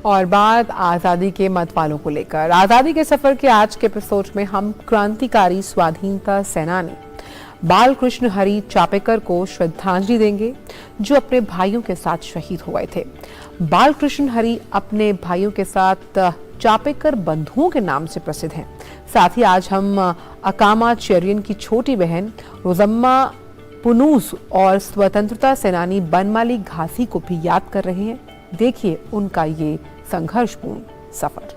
और बात आज़ादी के मत वालों को लेकर। आज़ादी के सफर के आज के एपिसोड में हम क्रांतिकारी स्वाधीनता सेनानी बालकृष्ण हरी चापेकर को श्रद्धांजलि देंगे, जो अपने भाइयों के साथ शहीद हुए थे। बालकृष्ण हरी अपने भाइयों के साथ चापेकर बंधुओं के नाम से प्रसिद्ध हैं। साथ ही आज हम अकामा चेरियन की छोटी बहन रोजम्मा पुनूस और स्वतंत्रता सेनानी बनमाली घासी को भी याद कर रहे हैं। देखिए उनका ये संघर्षपूर्ण सफर।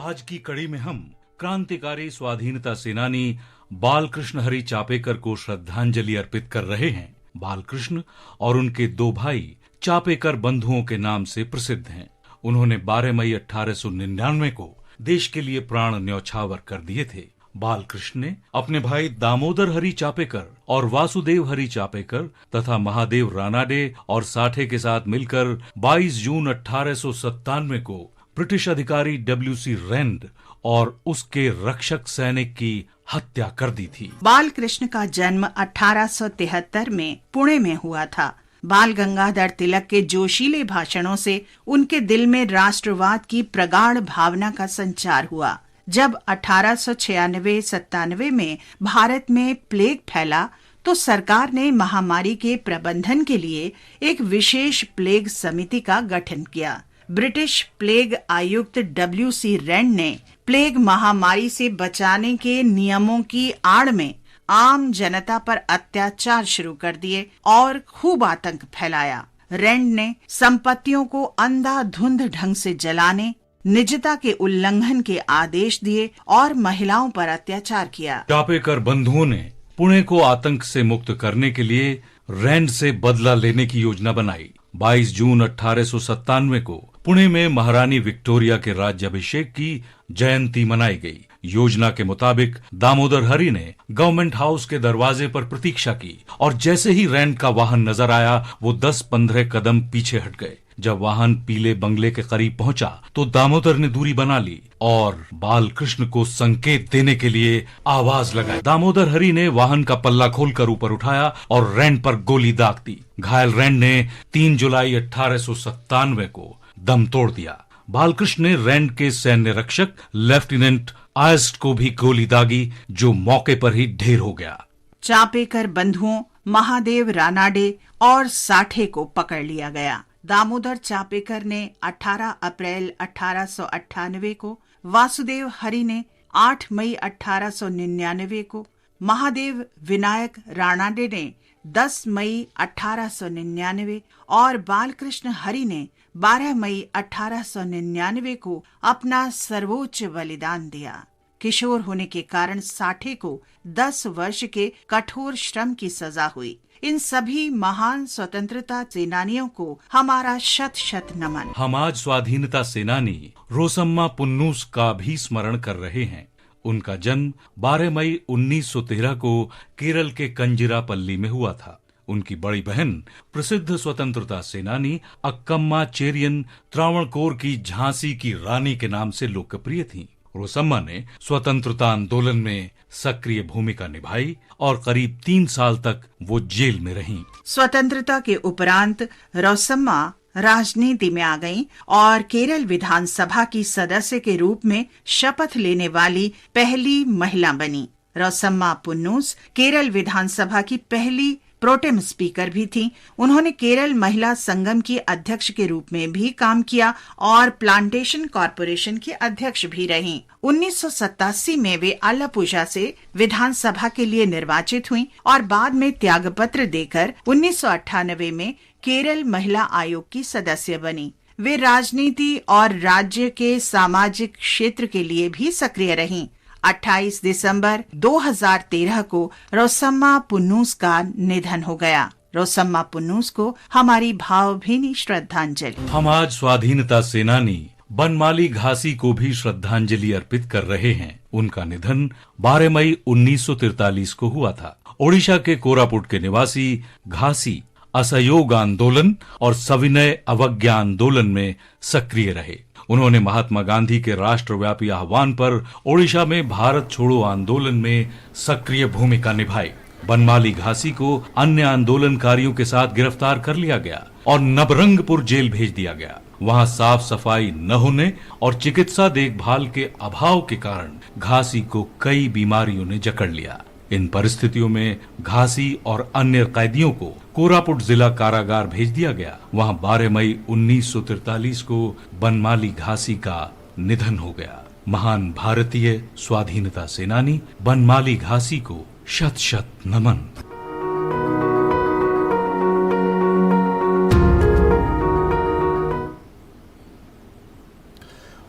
आज की कड़ी में हम क्रांतिकारी स्वाधीनता सेनानी बालकृष्ण हरी चापेकर को श्रद्धांजलि अर्पित कर रहे हैं। बालकृष्ण और उनके दो भाई चापेकर बंधुओं के नाम से प्रसिद्ध हैं। उन्होंने 12 मई 1899 को देश के लिए प्राण न्यौछावर कर दिए थे। बालकृष्ण ने अपने भाई दामोदर हरी चापेकर और वासुदेव हरी चापेकर तथा महादेव रानाडे और साठे के साथ मिलकर 22 जून 1897 को ब्रिटिश अधिकारी WC रेंड और उसके रक्षक सैनिक की हत्या कर दी थी। बालकृष्ण का जन्म 1873 में पुणे में हुआ था। बाल गंगाधर तिलक के जोशीले भाषणों से उनके दिल में राष्ट्रवाद की प्रगाढ़ भावना का संचार हुआ। जब 1896-97 में भारत में प्लेग फैला तो सरकार ने महामारी के प्रबंधन के लिए एक विशेष प्लेग समिति का गठन किया। ब्रिटिश प्लेग आयुक्त WC रेंड ने प्लेग महामारी से बचाने के नियमों की आड़ में आम जनता पर अत्याचार शुरू कर दिए और खूब आतंक फैलाया। रेंड ने संपत्तियों को अंधाधुंध ढंग से जलाने, निजता के उल्लंघन के आदेश दिए और महिलाओं पर अत्याचार किया। चापेकर बंधुओं ने पुणे को आतंक से मुक्त करने के लिए रेंड से बदला लेने की योजना बनाई। 22 जून 1897 को पुणे में महारानी विक्टोरिया के राज्याभिषेक की जयंती मनाई गई। योजना के मुताबिक दामोदर हरी ने गवर्नमेंट हाउस के दरवाजे पर प्रतीक्षा की और जैसे ही रेंड का वाहन नजर आया वो 10-15 कदम पीछे हट गए। जब वाहन पीले बंगले के करीब पहुंचा तो दामोदर ने दूरी बना ली और बालकृष्ण को संकेत देने के लिए आवाज लगाई। दामोदर हरी ने वाहन का पल्ला खोलकर ऊपर उठाया और रेंड पर गोली दाग दी। घायल रेंड ने 3 जुलाई 1897 को दम तोड़ दिया। बालकृष्ण ने रेंड के सैन्य रक्षक लेफ्टिनेंट आयस्ट को भी गोली दागी, जो मौके पर ही ढेर हो गया। चापेकर बंधुओं महादेव रानाडे और साठे को पकड़ लिया गया। दामोदर चापेकर ने 18 अप्रैल 1898 को, वासुदेव हरी ने 8 मई 1899 को, महादेव विनायक रानाडे ने 10 मई 1899 और बालकृष्ण हरी ने 12 मई 1899 को अपना सर्वोच्च बलिदान दिया। किशोर होने के कारण साठे को 10 वर्ष के कठोर श्रम की सजा हुई। इन सभी महान स्वतंत्रता सेनानियों को हमारा शत शत नमन। हम आज स्वाधीनता सेनानी रोसम्मा पुन्नूस का भी स्मरण कर रहे हैं। उनका जन्म 12 मई 1913 को केरल के कंजिरापल्ली में हुआ था। उनकी बड़ी बहन प्रसिद्ध स्वतंत्रता सेनानी अक्कम्मा चेरियन त्रावणकोर की झांसी की रानी के नाम से लोकप्रिय थीं। रोसम्मा ने स्वतंत्रता आंदोलन में सक्रिय भूमिका निभाई और करीब 3 साल तक वो जेल में रहीं। स्वतंत्रता के उपरांत रोसम्मा राजनीति में आ गईं और केरल विधानसभा की सदस्य के रूप में शपथ लेने वाली पहली महिला बनी। रोसम्मा पुन्नूस केरल विधानसभा की पहली प्रोटेम स्पीकर भी थी। उन्होंने केरल महिला संगम की अध्यक्ष के रूप में भी काम किया और प्लांटेशन कॉरपोरेशन की अध्यक्ष भी रहीं। 1987 में वे आलापुझा से विधानसभा के लिए निर्वाचित हुईं और बाद में त्यागपत्र देकर 1998 में केरल महिला आयोग की सदस्य बनी। वे राजनीति और राज्य के सामाजिक क्षेत्र के लिए भी सक्रिय रहीं। 28 दिसंबर 2013 को रोसम्मा पुन्नूस का निधन हो गया। रोसम्मा पुन्नूस को हमारी भावभीनी श्रद्धांजलि। हम आज स्वाधीनता सेनानी बनमाली घासी को भी श्रद्धांजलि अर्पित कर रहे हैं। उनका निधन 12 मई 1943 को हुआ था। ओडिशा के कोरापुट के निवासी घासी असहयोग आंदोलन और सविनय अवज्ञा आंदोलन में सक्रिय रहे। उन्होंने महात्मा गांधी के राष्ट्रव्यापी आह्वान पर ओडिशा में भारत छोड़ो आंदोलन में सक्रिय भूमिका निभाई। बनमाली घासी को अन्य आंदोलनकारियों के साथ गिरफ्तार कर लिया गया और नबरंगपुर जेल भेज दिया गया। वहां साफ सफाई न होने और चिकित्सा देखभाल के अभाव के कारण घासी को कई बीमारियों ने जकड़ लिया। इन परिस्थितियों में घासी और अन्य कैदियों को कोरापुट जिला कारागार भेज दिया गया। वहां 12 मई 1943 को बनमाली घासी का निधन हो गया। महान भारतीय स्वाधीनता सेनानी बनमाली घासी को शत शत नमन।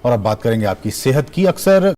और अब बात करेंगे आपकी सेहत की। अक्सर